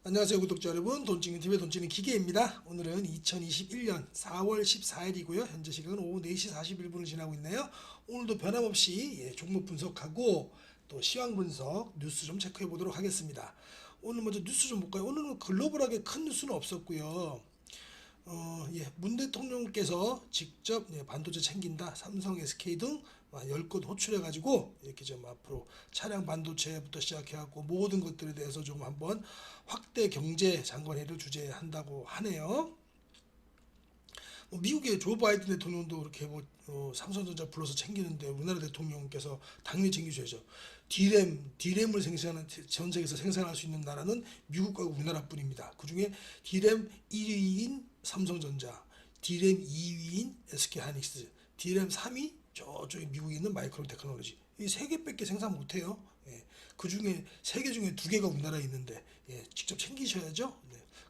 안녕하세요 구독자 여러분, 돈찍는TV의 돈찍는 기계입니다. 오늘은 2021년 4월 14일이고요 현재 시각은 오후 4시 41분을 지나고 있네요. 오늘도 변함없이 종목 분석하고 또 시황 분석 뉴스 좀 체크해 보도록 하겠습니다. 오늘 먼저 뉴스 좀 볼까요? 오늘은 글로벌하게 큰 뉴스는 없었고요. 문 대통령께서 직접 반도체 챙긴다, 삼성, SK 등 10곳 호출해가지고 이렇게 좀 앞으로 차량 반도체부터 시작해갖고 모든 것들에 대해서 좀 한번 확대 경제 장관회의를 주재한다고 하네요. 미국의 조 바이든 대통령도 그렇게 삼성전자 불러서 챙기는데 우리나라 대통령께서 당연히 챙기셔야죠. 디램을 전 세계에서 생산할 수 있는 나라는 미국과 우리나라뿐입니다. 그 중에 디램 1위인 삼성전자, 디램 2위인 SK하이닉스, 디램 3위 저쪽에 미국에 있는 마이크론 테크놀로지, 이 세 개밖에 생산 못해요. 그 중에 세 개 중에 두 개가 우리나라에 있는데 직접 챙기셔야죠.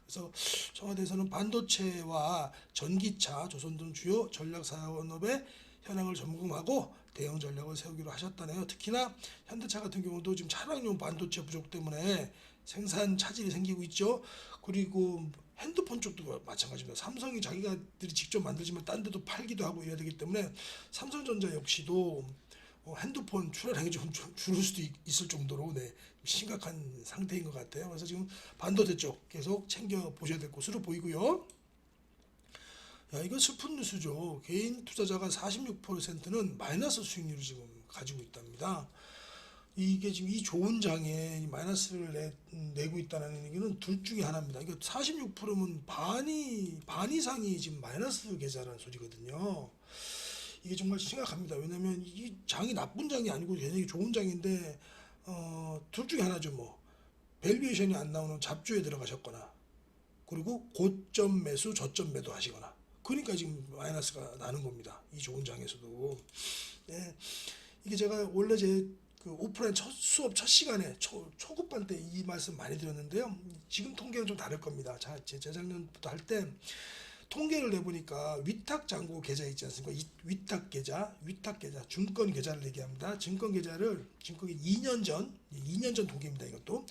그래서 청와대에서는 반도체와 전기차, 조선 등 주요 전략 산업의 현황을 점검하고 대응 전략을 세우기로 하셨다네요. 특히나 현대차 같은 경우도 지금 차량용 반도체 부족 때문에 생산 차질이 생기고 있죠. 그리고 핸드폰 쪽도 마찬가지입니다. 삼성이 자기가들이 직접 만들지만 딴 데도 팔기도 하고 이래야 되기 때문에 삼성전자 역시도 핸드폰 출하량이 좀 줄을 수도 있을 정도로 심각한 상태인 것 같아요. 그래서 지금 반도체 쪽 계속 챙겨 보셔야 될 것으로 보이고요. 이건 슬픈 뉴스죠. 개인 투자자가 46%는 마이너스 수익률을 지금 가지고 있답니다. 이게 지금 이 좋은 장에 마이너스를 내고 있다는 얘기는 둘 중에 하나입니다. 그러니까 46%면 반 이상이 지금 마이너스 계좌라는 소리거든요. 이게 정말 심각합니다. 왜냐면 이 장이 나쁜 장이 아니고 굉장히 좋은 장인데 둘 중에 하나죠. 밸류에이션이 안 나오는 잡주에 들어가셨거나, 그리고 고점 매수 저점 매도 하시거나, 그러니까 지금 마이너스가 나는 겁니다. 이 좋은 장에서도. 이게 제가 원래 그 오프라인 수업 첫 시간에 초급반 때 이 말씀 많이 드렸는데요. 지금 통계는 좀 다를 겁니다. 재작년부터 할 때 통계를 내보니까 위탁 잔고 계좌 있지 않습니까? 위탁 계좌, 증권 계좌를 얘기합니다. 증권이 2년 전 통계입니다. 이것도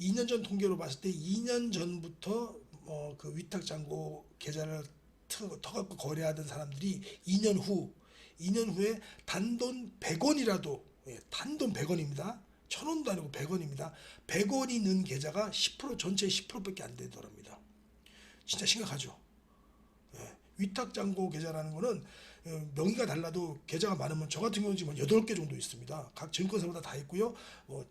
2년 전 통계로 봤을 때 2년 전부터 그 위탁 잔고 계좌를 터갖고 거래하던 사람들이 2년 후에 단돈 100원이라도, 단돈 100원입니다. 1000원도 아니고 100원입니다. 100원이 는 계좌가 10% 전체의 10%밖에 안 되더랍니다. 진짜 심각하죠. 위탁잔고 계좌라는 거는 명의가 달라도 계좌가 많으면, 저 같은 경우는 지금 8개 정도 있습니다. 각 증권사마다 다 있고요.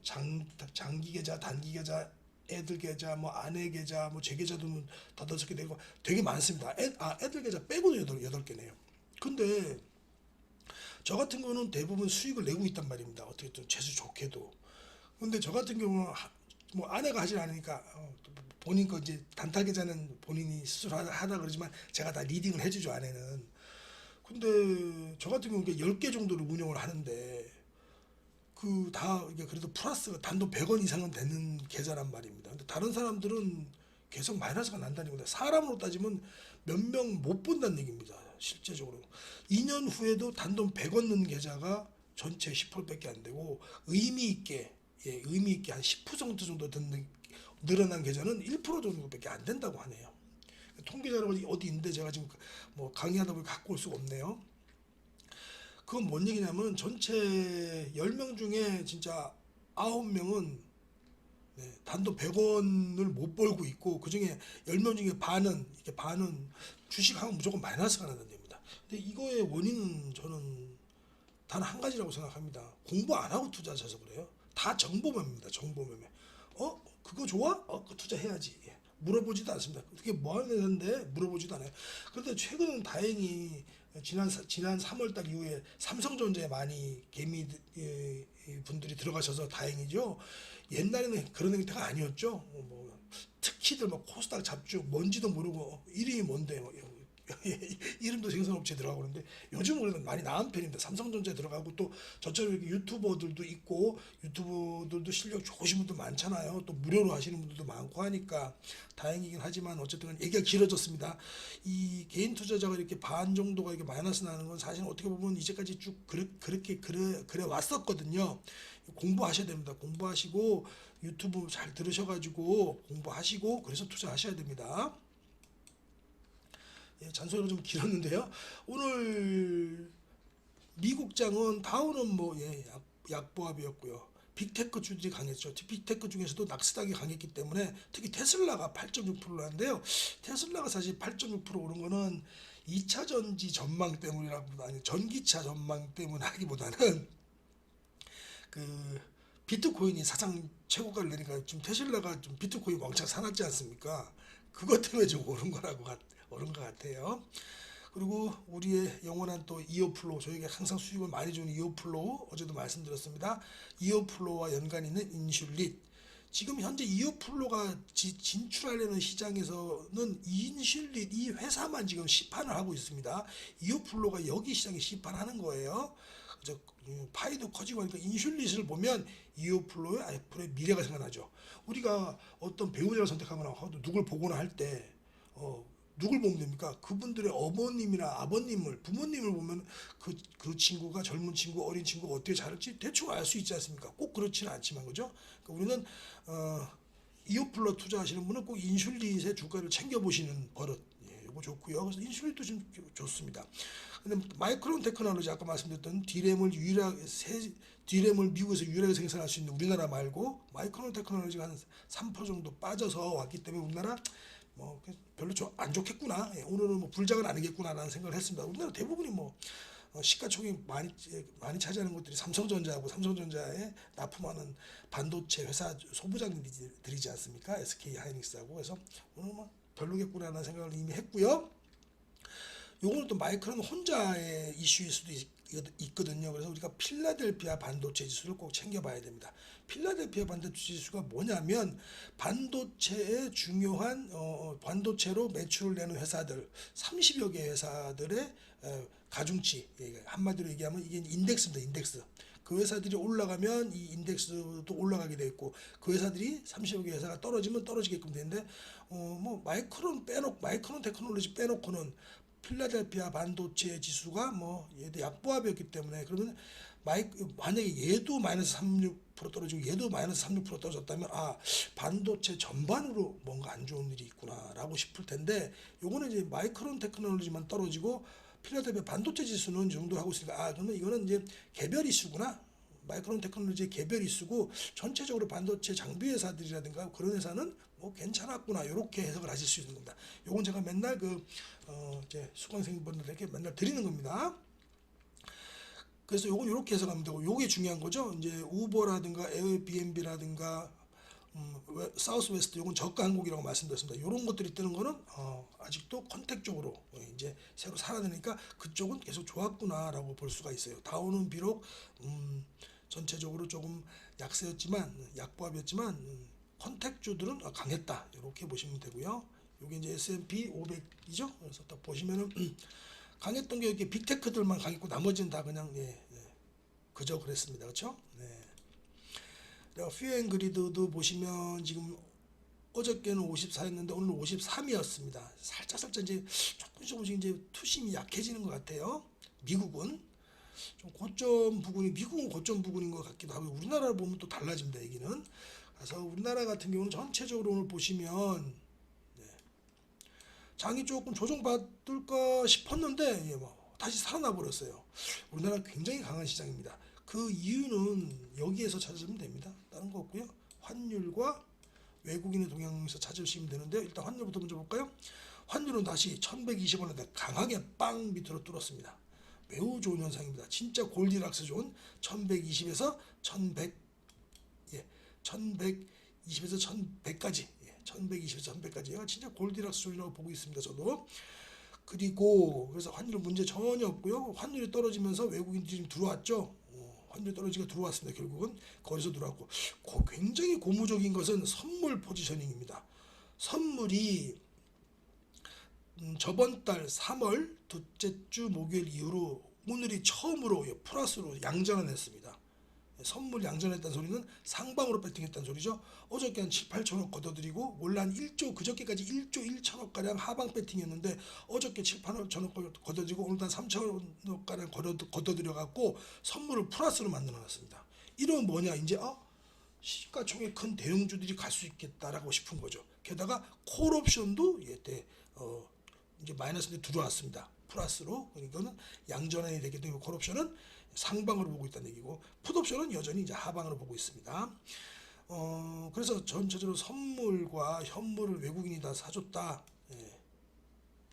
장기 계좌, 단기 계좌, 애들 계좌, 아내 계좌, 제 계좌도 다 5개 되고 되게 많습니다. 애들 계좌 빼고도 8개네요. 근데 저 같은 경우는 대부분 수익을 내고 있단 말입니다. 어떻게 좀 재수 좋게도. 근데 저 같은 경우는 아내가 하질 않으니까 본인 거 이제 단타 계좌는 본인이 스스로 하다 그러지만 제가 다 리딩을 해주죠, 아내는. 근데 저 같은 경우는 10개 정도를 운영을 하는데 그 다 그래도 플러스가 단돈 100원 이상은 되는 계좌란 말입니다. 근데 다른 사람들은 계속 마이너스가 난다는 겁니다. 사람으로 따지면 몇 명 못 본다는 얘기입니다. 실제적으로 2년 후에도 단돈 100원 넣는 계좌가 전체 10%밖에 안 되고, 의미 있게 한 10% 정도 늘어난 계좌는 1% 정도밖에 안 된다고 하네요. 통계자료가 어디 있는데 제가 지금 강의하다 보니 갖고 올 수가 없네요. 그건 뭔 얘기냐면 전체 10명 중에 진짜 9명은 단돈 100원을 못 벌고 있고, 그 중에 10명 중에 반은 주식하면 무조건 마이너스가 나는 됩니다. 근데 이거의 원인은 저는 단 한 가지라고 생각합니다. 공부 안 하고 투자하셔서 그래요. 다 정보매매입니다. 정보매매. 그거 좋아? 그거 투자해야지. 물어보지도 않습니다. 그게 뭐 하는 회사인데 물어보지도 않아요. 그런데 최근은 다행히 지난 3월달 이후에 삼성전자에 많이 개미 분들이 들어가셔서 다행이죠. 옛날에는 그런 형태가 아니었죠. 특히들 코스닥 잡주 뭔지도 모르고 이름이 뭔데 이름도 생산업체에 들어가고 그러는데 요즘은 그래도 많이 나은 편입니다. 삼성전자에 들어가고 또 저처럼 이렇게 유튜버들도 있고 유튜버들도 실력 좋으신 분들 많잖아요. 또 무료로 하시는 분들도 많고 하니까 다행이긴 하지만 어쨌든 얘기가 길어졌습니다. 이 개인 투자자가 이렇게 반 정도가 이렇게 마이너스 나는 건 사실 어떻게 보면 이제까지 쭉 그래 왔었거든요. 공부하셔야 됩니다. 공부하시고 유튜브 잘 들으셔가지고 공부하시고 그래서 투자하셔야 됩니다. 예, 잔소리가 좀 길었는데요. 오늘 미국장은 다우는 뭐 약보합이었고요. 빅테크 주들이 강했죠. 빅테크 중에서도 낙스닥이 강했기 때문에 특히 테슬라가 8.6%라는데요. 테슬라가 사실 8.6% 오른 거는 2차 전지 전망 때문이라고 아니 전기차 전망 때문 하기보다는 그 비트코인이 사상 최고가를 내니까 지금 테슬라가 좀 비트코인 왕창 사놨지 않습니까? 그것 때문에 좀 오른 것 같아요. 그리고 우리의 영원한 또 이어플로우 저에게 항상 수익을 많이 주는 이어플로우 어제도 말씀드렸습니다. 이어플로우와 연관 있는 인슐릿 지금 현재 이어플로우가 진출하려는 시장에서는 인슐릿 이 회사만 지금 시판을 하고 있습니다. 이어플로우가 여기 시장에 시판하는 거예요. 파이도 커지고 하니까 인슐릿을 보면 이어플로우의 애플의 미래가 생각나죠. 우리가 어떤 배우자를 선택하거나 누굴 보거나 할때 누굴 보면 됩니까? 그분들의 어머님이나 아버님을 부모님을 보면 그 친구가 젊은 친구 어린 친구가 어떻게 자랄지 대충 알 수 있지 않습니까? 꼭 그렇지는 않지만 그죠? 그러니까 우리는 이오플러 투자하시는 분은 꼭 인슐릿의 주가를 챙겨보시는 버릇 이거 좋고요. 그래서 인슐릿도 좀 좋습니다. 근데 마이크론 테크놀로지 아까 말씀드렸던 디램을 미국에서 유일하게 생산할 수 있는 우리나라 말고 마이크론 테크놀로지가 한 3% 정도 빠져서 왔기 때문에 우리나라 뭐 별로 안 좋겠구나. 오늘은 뭐 불장은 아니겠구나라는 생각을 했습니다. 우리나라 대부분이 뭐 시가총액 많이 차지하는 것들이 삼성전자하고 삼성전자에 납품하는 반도체 회사 소부장들이지 않습니까? SK 하이닉스하고 그래서 오늘 뭐 별로겠구나라는 생각을 이미 했고요. 요거는 또 마이크론 혼자의 이슈일 수도 있거든요. 그래서 우리가 필라델피아 반도체 지수를 꼭 챙겨봐야 됩니다. 필라델피아 반도체 지수가 뭐냐면 반도체의 중요한 반도체로 매출을 내는 회사들 30여 개 회사들의 가중치 한마디로 얘기하면 이게 인덱스입니다. 인덱스. 그 회사들이 올라가면 이 인덱스도 올라가게 돼 있고 그 회사들이 30여 개 회사가 떨어지면 떨어지게끔 되는데 뭐 마이크론 테크놀로지 빼놓고는 필라델피아 반도체 지수가 뭐 얘도 약보합이었기 때문에 그러면 만약에 얘도 마이너스 36% 떨어지고 얘도 마이너스 36% 떨어졌다면 반도체 전반으로 뭔가 안 좋은 일이 있구나라고 싶을 텐데 요거는 이제 마이크론 테크놀로지만 떨어지고 필라델피아 반도체 지수는 이 정도 하고 있으니까 그러면 이거는 이제 개별 이슈구나. 마이크론 테크놀로지의 개별 이슈고 전체적으로 반도체 장비 회사들이라든가 그런 회사는 뭐 괜찮았구나 이렇게 해석을 하실 수 있는 겁니다. 요건 제가 맨날 이제 수강생분들에게 맨날 드리는 겁니다. 그래서 요건 이렇게 해석하면 되고 요게 중요한 거죠. 이제 우버라든가 에어비앤비라든가 사우스웨스트 요건 저가 항공이라고 말씀드렸습니다. 이런 것들이 뜨는 거는 아직도 컨택 쪽으로 이제 새로 살아나니까 그쪽은 계속 좋았구나라고 볼 수가 있어요. 다우는 비록 전체적으로 조금 약보합이었지만 컨택주들은 강했다 이렇게 보시면 되고요. 이게 이제 S&P 500이죠. 그래서 딱 보시면은 강했던 게 이렇게 빅테크들만 강했고 나머지는 다 그냥 그저 그랬습니다. 그렇죠? 네. 퓨앤그리드도 보시면 지금 어저께는 54였는데 오늘 53이었습니다. 살짝 이제 조금씩 이제 투심이 약해지는 것 같아요. 미국은 좀 고점 부근이 미국은 고점 부근인 것 같기도 하고 우리나라를 보면 또 달라집니다. 얘기는 그래서 우리나라 같은 경우는 전체적으로 오늘 보시면 장이 조금 조정받을까 싶었는데 다시 살아나 버렸어요. 우리나라 굉장히 강한 시장입니다. 그 이유는 여기에서 찾으시면 됩니다. 다른 거 없고요. 환율과 외국인의 동향에서 찾으시면 되는데 일단 환율부터 먼저 볼까요? 환율은 다시 1120원에 강하게 빵 밑으로 뚫었습니다. 매우 좋은 현상입니다. 진짜 골디락스 존 1120에서 1100 1120에서 1100까지 1120에서 1100까지 진짜 골디락스 존이라고 보고 있습니다. 저도. 그리고 그래서 환율 문제 전혀 없고요. 환율이 떨어지면서 외국인들이 지금 들어왔죠. 환율 떨어지가 들어왔습니다. 결국은 거기서 들어왔고 굉장히 고무적인 것은 선물 포지셔닝입니다. 선물이 저번 달 3월 둘째 주 목요일 이후로 오늘이 처음으로 플러스로 양전을 했습니다. 선물 양전했다는 소리는 상방으로 배팅했다는 소리죠. 어저께 한 7, 8천억 걷어들이고 원래 한 1조 그저께까지 1조 1천억 가량 하방 배팅이었는데 어저께 7, 8천억 걷어들이고 오늘 한 3천억 가량 걷어들여 갖고 선물을 플러스로 만들어 놨습니다. 이런 뭐냐 이제 시가총액 큰 대형주들이 갈 수 있겠다라고 싶은 거죠. 게다가 콜옵션도 이제 마이너스에 들어왔습니다. 플러스로. 그러니까는 양전환이 되기 때문에 콜옵션은 상방으로 보고 있다는 얘기고 풋옵션은 여전히 이제 하방으로 보고 있습니다. 그래서 전체적으로 선물과 현물을 외국인이 다 사줬다.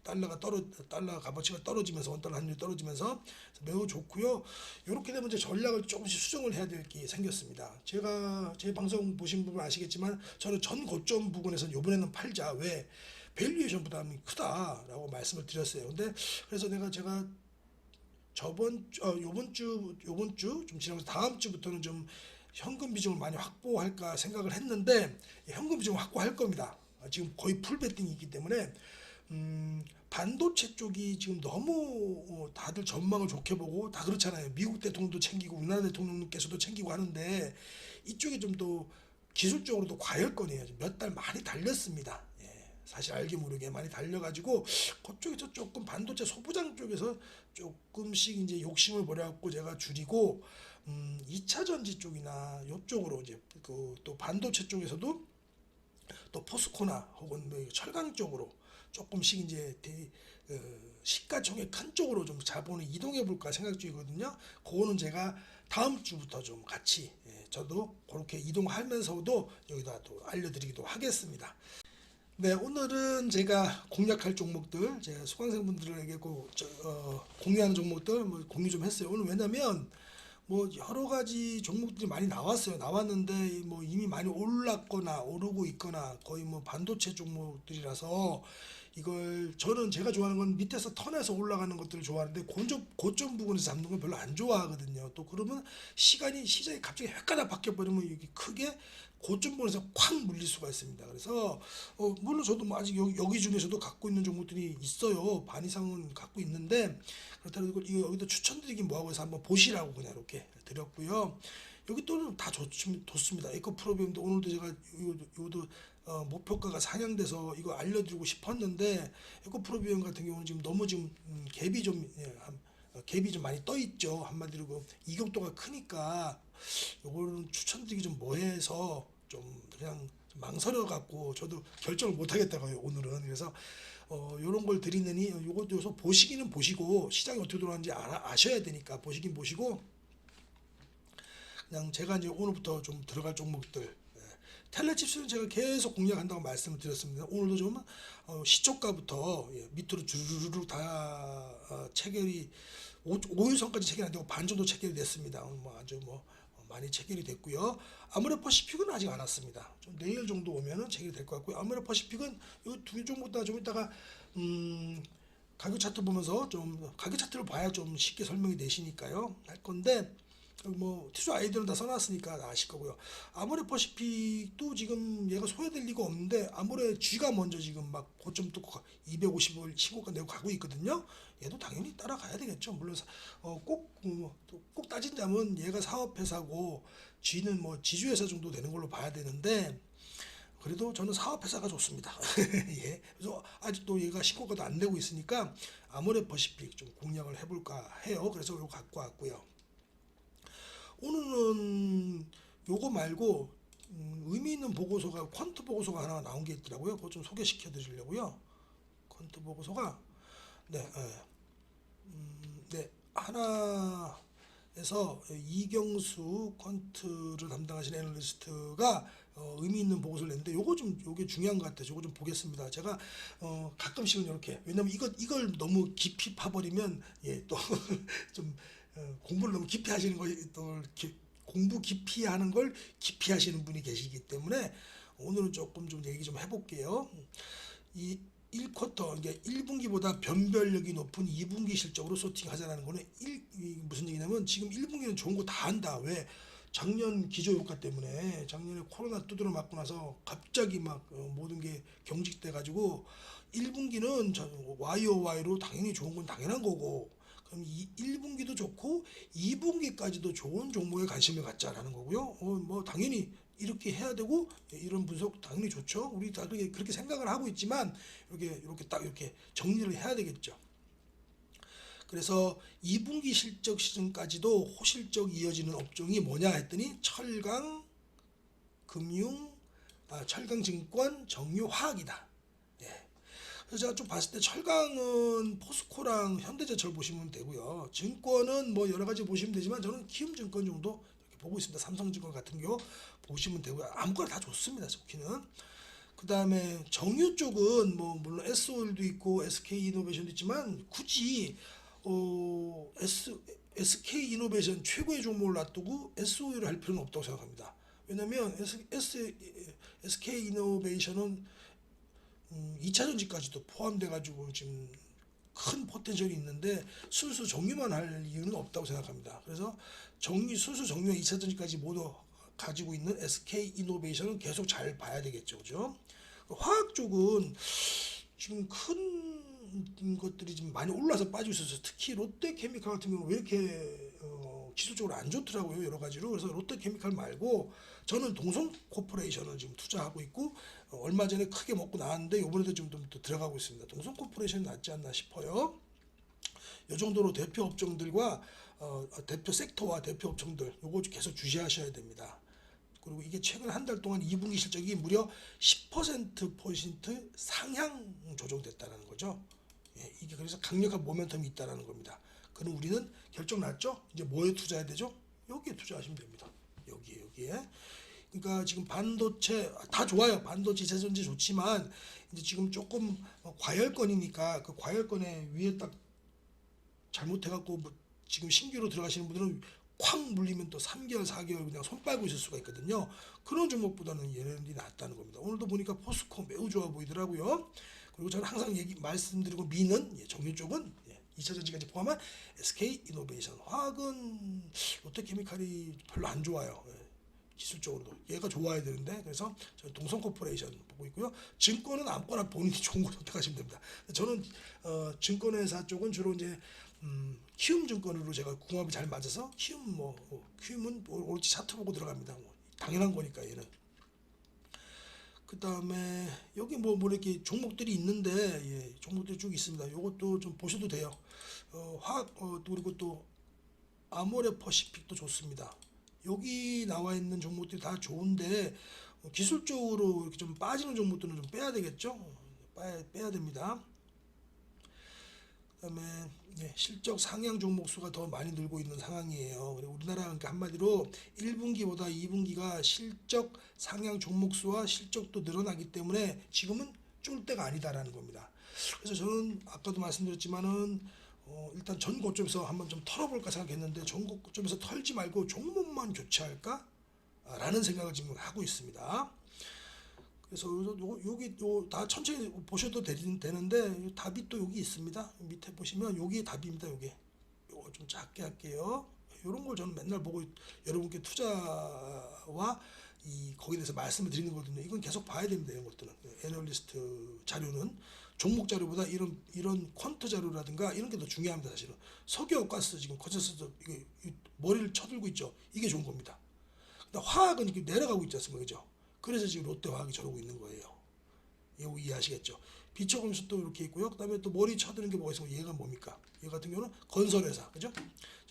달러 값어치가 떨어지면서 원달러 환율이 떨어지면서 매우 좋고요. 이렇게 되면 이제 전략을 조금씩 수정을 해야 될 게 생겼습니다. 제가 제 방송 보신 분은 아시겠지만 저는 전 고점 부근에서 이번에는 팔자. 왜? 밸류에이션 부담이 크다라고 말씀을 드렸어요. 근데 그래서 제가 요번 주 좀 지나면서 다음 주부터는 좀 현금 비중을 많이 확보할까 생각을 했는데 현금 비중을 확보할 겁니다. 지금 거의 풀 베팅이기 때문에 반도체 쪽이 지금 너무 다들 전망을 좋게 보고 다 그렇잖아요. 미국 대통령도 챙기고 우리나라 대통령께서도 챙기고 하는데 이쪽이 좀 더 기술적으로도 과열권이에요. 몇 달 많이 달렸습니다. 사실 알게 모르게 많이 달려가지고 그쪽에서 조금 반도체 소부장 쪽에서 조금씩 이제 욕심을 버려갖고 제가 줄이고 2차 전지 쪽이나 이쪽으로 이제 또 반도체 쪽에서도 또 포스코나 혹은 뭐 철강 쪽으로 조금씩 이제 시가총액 큰 쪽으로 좀 자본을 이동해 볼까 생각 중이거든요. 그거는 제가 다음 주부터 좀 같이 저도 그렇게 이동하면서도 여기다 또 알려드리기도 하겠습니다. 네, 오늘은 제가 공략할 종목들, 제가 수강생분들에게 공유하는 종목들 공유 좀 했어요. 오늘 왜냐면 뭐 여러 가지 종목들이 많이 나왔어요. 나왔는데 뭐 이미 많이 올랐거나 오르고 있거나 거의 뭐 반도체 종목들이라서 이걸 제가 좋아하는 건 밑에서 턴해서 올라가는 것들을 좋아하는데 고점 부분에서 잡는 건 별로 안 좋아하거든요. 또 그러면 시장이 갑자기 헷갈려 바뀌어 버리면 이게 크게 고점 부분에서 콱 물릴 수가 있습니다. 그래서 물론 저도 뭐 아직 여기 중에서도 갖고 있는 종목들이 있어요. 반 이상은 갖고 있는데 그렇다고 여기도 추천드리긴 뭐하고 해서 한번 보시라고 그냥 이렇게 드렸고요. 여기 또 다 좋습니다. 에코프로비움도 오늘도 제가 요도 목표가가 상향돼서 이거 알려드리고 싶었는데 에코프로비움 같은 경우는 지금 너무 지금 갭이 좀 많이 떠 있죠. 한마디로 이격도가 크니까 요거는 추천드리기 좀 뭐해서 좀 그냥 망설여 갖고 저도 결정을 못 하겠다고요 오늘은. 그래서 요런 걸 드리느니 요것도 여기서 보시기는 보시고 시장이 어떻게 돌아가는지 아셔야 되니까 보시긴 보시고 그냥 제가 이제 오늘부터 좀 들어갈 종목들 텔레칩스는 제가 계속 공략한다고 말씀을 드렸습니다. 오늘도 좀 시초가부터 밑으로 주르르르 다 체결이 5일선까지 체결 안 되고 반 정도 체결이 됐습니다. 뭐 아주 많이 체결이 됐고요. 아모레퍼시픽은 아직 안 왔습니다. 좀 내일 정도 오면은 체결이 될 것 같고요. 아모레퍼시픽은 이 두 종목 다 좀 이따가 가격 차트 보면서 좀 가격 차트를 봐야 좀 쉽게 설명이 되시니까요. 할 건데 뭐 티수 아이디어는 다 써놨으니까 아실 거고요. 아모레퍼시픽도 지금 얘가 소외될 리가 없는데 아모레 G가 먼저 지금 막 고점 뚫고 250을 신고가 내고 가고 있거든요. 얘도 당연히 따라가야 되겠죠. 물론 꼭 따진다면 얘가 사업회사고 G는 뭐 지주회사 정도 되는 걸로 봐야 되는데 그래도 저는 사업회사가 좋습니다. 예. 그래서 아직도 얘가 신고가도 안 내고 있으니까 아모레퍼시픽 좀 공략을 해볼까 해요. 그래서 이거 갖고 왔고요. 오늘은 요거 말고 의미 있는 보고서가 퀀트 보고서가 하나 나온 게 있더라고요. 그거 좀 소개시켜 드리려고요. 퀀트 보고서가 네, 하나에서 이경수 퀀트를 담당하시는 애널리스트가 의미 있는 보고서를 냈는데 요게 중요한 것 같아요. 요거 좀 보겠습니다. 제가 가끔씩은 이렇게 왜냐면 이걸 너무 깊이 파버리면 또 좀 공부를 너무 깊이 하시는 또 공부 깊이 하는 걸 깊이 하시는 분이 계시기 때문에 오늘은 조금 좀 얘기 좀 해볼게요. 이 1쿼터, 그러니까 1분기보다 변별력이 높은 2분기 실적으로 소팅하자라는 거는 무슨 얘기냐면 지금 1분기는 좋은 거 다 한다. 왜? 작년 기저효과 때문에 작년에 코로나 두드려 맞고 나서 갑자기 막 모든 게 경직돼 가지고 1분기는 YOY로 당연히 좋은 건 당연한 거고, 그럼 1분기도 좋고 2분기까지도 좋은 종목에 관심을 갖자라는 거고요. 뭐 당연히 이렇게 해야 되고, 이런 분석 당연히 좋죠. 우리 다 그렇게 생각을 하고 있지만 이렇게 딱 이렇게 정리를 해야 되겠죠. 그래서 2분기 실적 시즌까지도 호실적 이어지는 업종이 뭐냐 했더니 철강, 금융, 철강증권, 정유화학이다. 예. 그래서 제가 좀 봤을 때 철강은 포스코랑 현대제철 보시면 되고요. 증권은 뭐 여러 가지 보시면 되지만 저는 키움증권 정도 이렇게 보고 있습니다. 삼성증권 같은 경우 보시면 되고요. 아무거나 다 좋습니다. 좋기는. 그 다음에 정유 쪽은 뭐 물론 SO일도 있고 SK이노베이션도 있지만 굳이 SK이노베이션 최고의 종목을 놔두고 SO를 할 필요는 없다고 생각합니다. 왜냐하면 SK이노베이션은 2차 전지까지도 포함돼 가지고 지금 큰 포텐셜이 있는데 순수 정유만 할 이유는 없다고 생각합니다. 그래서 순수 정유와 2차 전지까지 모두 가지고 있는 SK이노베이션은 계속 잘 봐야 되겠죠, 그죠? 화학 쪽은 지금 큰 것들이 좀 많이 올라서 빠지고 있어서 특히 롯데케미칼 같은 경우는 왜 이렇게 기술적으로 안 좋더라고요, 여러 가지로. 그래서 롯데케미칼 말고 저는 동성코퍼레이션을 지금 투자하고 있고, 얼마 전에 크게 먹고 나왔는데 이번에도 좀 더 들어가고 있습니다. 동성코퍼레이션이 낫지 않나 싶어요. 이 정도로 대표 업종들과 대표 섹터와 대표 업종들 요거 계속 주시하셔야 됩니다. 그리고 이게 최근 한 달 동안 2분기 실적이 무려 10% 상향 조정됐다는 거죠. 예, 이게 그래서 강력한 모멘텀이 있다는 겁니다. 그럼 우리는 결정 났죠? 이제 뭐에 투자해야 되죠? 여기에 투자하시면 됩니다. 여기에. 그러니까 지금 반도체 다 좋아요. 반도체, 제전지 좋지만 이제 지금 조금 과열권이니까 그 과열권에 위에 딱 잘못해갖고 뭐 지금 신규로 들어가시는 분들은 콱 물리면 또 3개월, 4개월 그냥 손 빨고 있을 수가 있거든요. 그런 종목보다는 얘네들이 낫다는 겁니다. 오늘도 보니까 포스코 매우 좋아 보이더라고요. 그리고 저는 항상 말씀드리고 미는 정유 쪽은 2차 전지까지 포함한 SK이노베이션, 화학은 롯데케미칼이 별로 안 좋아요. 기술적으로도 얘가 좋아야 되는데, 그래서 저는 동성코퍼레이션 보고 있고요. 증권은 아무거나 본인이 좋은 거 선택하시면 됩니다. 저는 증권회사 쪽은 주로 이제 키움증권으로 제가 궁합이 잘 맞아서 키움은 옳지 차트 보고 들어갑니다. 당연한 거니까 얘는. 그 다음에 여기 뭐 이렇게 종목들이 있는데, 예, 종목들이 쭉 있습니다. 요것도 좀 보셔도 돼요. 화학 그리고 또 아모레퍼시픽도 좋습니다. 여기 나와 있는 종목들이 다 좋은데 기술적으로 이렇게 좀 빠지는 종목들은 좀 빼야 되겠죠. 빼야 됩니다. 그다음에 실적 상향 종목 수가 더 많이 늘고 있는 상황이에요. 그리고 우리나라 그러니까 한마디로 1분기보다 2분기가 실적 상향 종목 수와 실적도 늘어나기 때문에 지금은 쫄 때가 아니다라는 겁니다. 그래서 저는 아까도 말씀드렸지만은 일단 전 고점에서 한번 좀 털어볼까 생각했는데 전 고점에서 털지 말고 종목만 교체할까? 라는 생각을 지금 하고 있습니다. 그래서 여기 다 천천히 보셔도 되는데 답이 또 여기 있습니다. 밑에 보시면 여기 답입니다. 요거 좀 작게 할게요. 이런 걸 저는 맨날 보고 여러분께 투자와 거기에 대해서 말씀을 드리는 거거든요. 이건 계속 봐야 됩니다. 이런 것들은 애널리스트 자료는 종목 자료보다 이런 퀀트 자료라든가 이런 게 더 중요합니다. 사실은 석유가스 지금 컨센서스 이게 머리를 쳐들고 있죠. 이게 좋은 겁니다. 근데 화학은 이렇게 내려가고 있지 않습니까, 그죠? 그래서 지금 롯데화학이 저러고 있는 거예요. 이거 이해하시겠죠? 비처금수 또 이렇게 있고요. 그다음에 또 머리 쳐드는 게 뭐가 있으면 얘가 뭡니까? 얘 같은 경우는 건설회사, 그죠?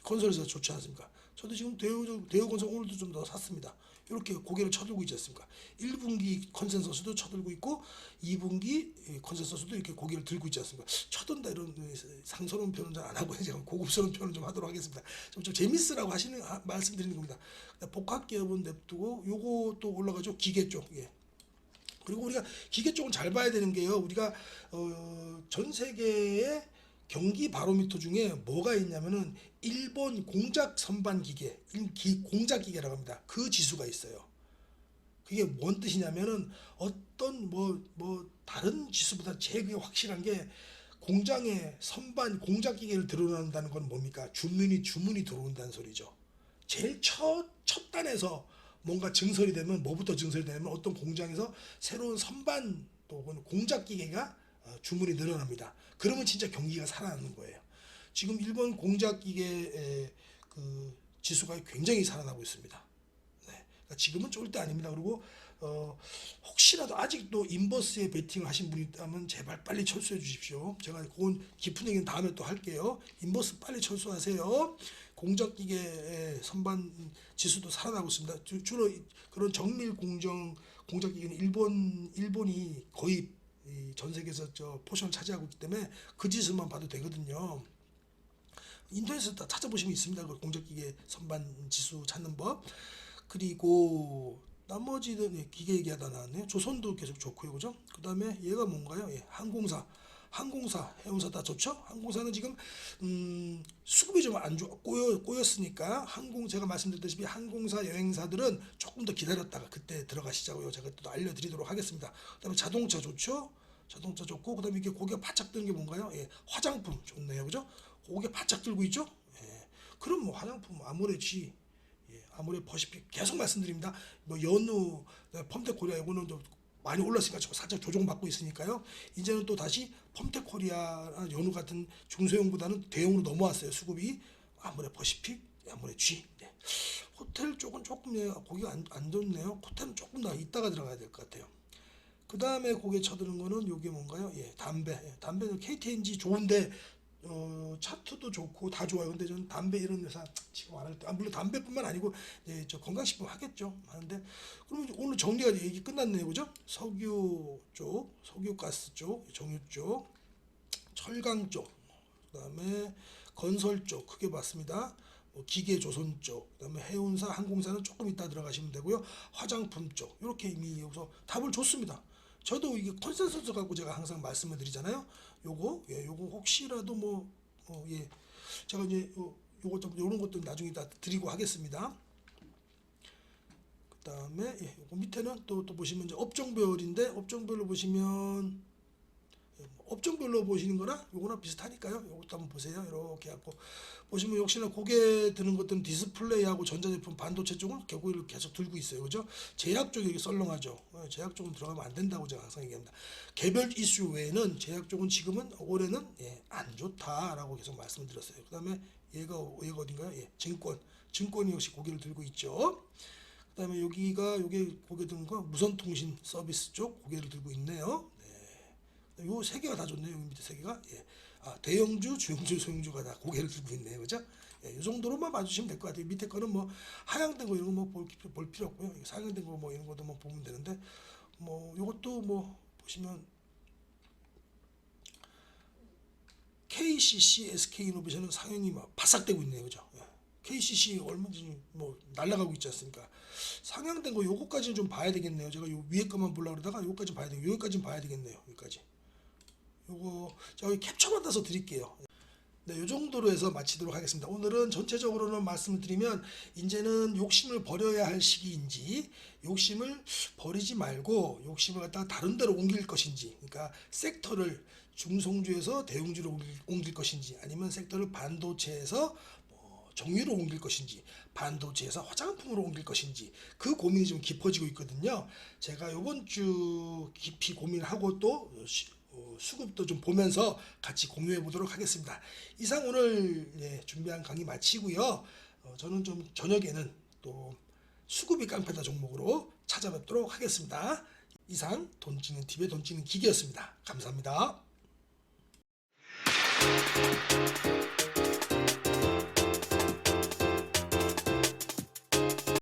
건설회사 좋지 않습니까? 저도 지금 대우건설 오늘도 좀 더 샀습니다. 이렇게 고개를 쳐들고 있지 않습니까? 1분기 컨센서스도 쳐들고 있고 2분기 컨센서스도 이렇게 고개를 들고 있지 않습니까? 쳐든다 이런 상스러운 표현은 잘 안 하고 제가 고급스러운 표현을 좀 하도록 하겠습니다. 좀 재밌으라고 말씀드리는 겁니다. 복합 기업은 냅두고 요거 또 올라가죠. 기계 쪽. 예. 그리고 우리가 기계 쪽은 잘 봐야 되는 게요. 우리가 전 세계의 경기 바로미터 중에 뭐가 있냐면은 일본 공작 선반 기계, 공작 기계라고 합니다. 그 지수가 있어요. 그게 뭔 뜻이냐면은 어떤 다른 지수보다 제일 확실한 게 공장에 선반 공작 기계를 들어온다는 건 뭡니까? 주문이 들어온다는 소리죠. 제일 첫 단에서 뭔가 증설이 되면 뭐부터 증설이 되면 어떤 공장에서 새로운 선반 또는 공작 기계가 주문이 늘어납니다. 그러면 진짜 경기가 살아나는 거예요. 지금 일본 공작 기계의 그 지수가 굉장히 살아나고 있습니다. 네. 그러니까 지금은 좋을 때 아닙니다. 그리고 혹시라도 아직도 인버스에 베팅을 하신 분이 있다면 제발 빨리 철수해 주십시오. 제가 그건 깊은 얘기는 다음에 또 할게요. 인버스 빨리 철수하세요. 공작기계 선반 지수도 살아나고 있습니다. 주로 그런 정밀 공작기계는 일본이 거의 전 세계에서 포션을 차지하고 있기 때문에 그 지수만 봐도 되거든요. 인터넷에서 다 찾아보시면 있습니다. 그 공작기계 선반 지수 찾는 법. 그리고 나머지는 기계 얘기하다 나왔네요. 조선도 계속 좋고요, 그죠? 그 다음에 얘가 뭔가요? 항공사, 해운사 다 좋죠? 항공사는 지금 수급이 좀 안 좋아 꼬였으니까 제가 말씀드렸다시피 항공사 여행사들은 조금 더 기다렸다가 그때 들어가시자고요. 제가 또 알려드리도록 하겠습니다. 그다음에 자동차 좋죠? 자동차 좋고 그다음에 이게 고개 바짝 드는 게 뭔가요? 화장품 좋네요, 그죠? 고개 바짝 들고 있죠? 그럼 뭐 화장품 아모레 퍼시픽 계속 말씀드립니다. 뭐 연우, 펌텍코리아 이거는 좀 많이 올랐으니까 살짝 조정받고 있으니까요. 이제는 또 다시 펌텍코리아, 연우 같은 중소형보다는 대형으로 넘어왔어요. 수급이 아모레 퍼시픽, 아모레 G. 네. 호텔 쪽은 조금 고기가 안 좋네요. 호텔은 조금 더 이따가 들어가야 될 것 같아요. 그 다음에 고개 쳐드는 거는 이게 뭔가요? 담배는 KTNG 좋은데 차트도 좋고 다 좋아요. 근데 저는 담배 이런 회사 지금 안 할 때, 물론 담배뿐만 아니고 저 건강식품 하겠죠. 하는데 그러면 오늘 정리가 얘기 끝났네요, 그죠? 석유 쪽, 석유가스 쪽, 정유 쪽, 철강 쪽, 그다음에 건설 쪽 크게 봤습니다. 기계 조선 쪽, 그다음에 해운사, 항공사는 조금 이따 들어가시면 되고요. 화장품 쪽 이렇게 이미 여기서 답을 줬습니다. 저도 이게 컨센서스 갖고 제가 항상 말씀을 드리잖아요. 요거 혹시라도 제가 이제 요것도 요런 것도 나중에 다 드리고 하겠습니다. 그다음에 요거 밑에는 또 보시면 이제 업종별인데 업종별로 보시면 업종별로 보시는 거나 요거나 비슷하니까요. 요것도 한번 보세요. 이렇게 갖고 보시면 역시나 고개 드는 것들은 디스플레이하고 전자제품 반도체 쪽은 고개를 계속 들고 있어요. 그죠? 제약 쪽이 이렇게 썰렁하죠. 제약 쪽은 들어가면 안 된다고 제가 항상 얘기합니다. 개별 이슈 외에는 제약 쪽은 지금은 올해는 안 좋다라고 계속 말씀을 드렸어요. 그다음에 얘가 어딘가요? 증권이 역시 고개를 들고 있죠. 그다음에 요게 고개 드는 거 무선통신 서비스 쪽 고개를 들고 있네요. 요 세 개가 다 좋네요. 여기 밑에 세 개가. 대형주, 주형주, 소형주가 다 고개를 들고 있네요. 그죠? 이 정도로만 봐주시면 될 것 같아요. 밑에 거는 뭐 하향된 거 이런 거 뭐 볼 필요 없고요. 상향된 거 뭐 이런 것도 뭐 보면 되는데 요것도 뭐 보시면 KCC, SK이노베이션은 상향이 막 바싹되고 있네요. 그죠? KCC 얼마든지 뭐 날아가고 있지 않습니까? 상향된 거 요거까지는 좀 봐야 되겠네요. 제가 요 위에 것만 보려고 그러다가 요거까지 봐야 되고 여기까지는 봐야 되겠네요. 여기까지. 요거 저기 캡처 받아서 드릴게요. 네, 요 정도로 해서 마치도록 하겠습니다. 오늘은 전체적으로는 말씀을 드리면 이제는 욕심을 버려야 할 시기인지 욕심을 버리지 말고 욕심을 갖다가 다른 데로 옮길 것인지, 그러니까 섹터를 중성주에서 대형주로 옮길 것인지, 아니면 섹터를 반도체에서 정유로 옮길 것인지, 반도체에서 화장품으로 옮길 것인지, 그 고민이 좀 깊어지고 있거든요. 제가 이번 주 깊이 고민하고 또 수급도 좀 보면서 같이 공유해 보도록 하겠습니다. 이상 오늘 준비한 강의 마치고요. 저는 좀 저녁에는 또 수급이 깡패다 종목으로 찾아뵙도록 하겠습니다. 이상 돈 찍는 TV의 돈 찍는 기계였습니다. 감사합니다.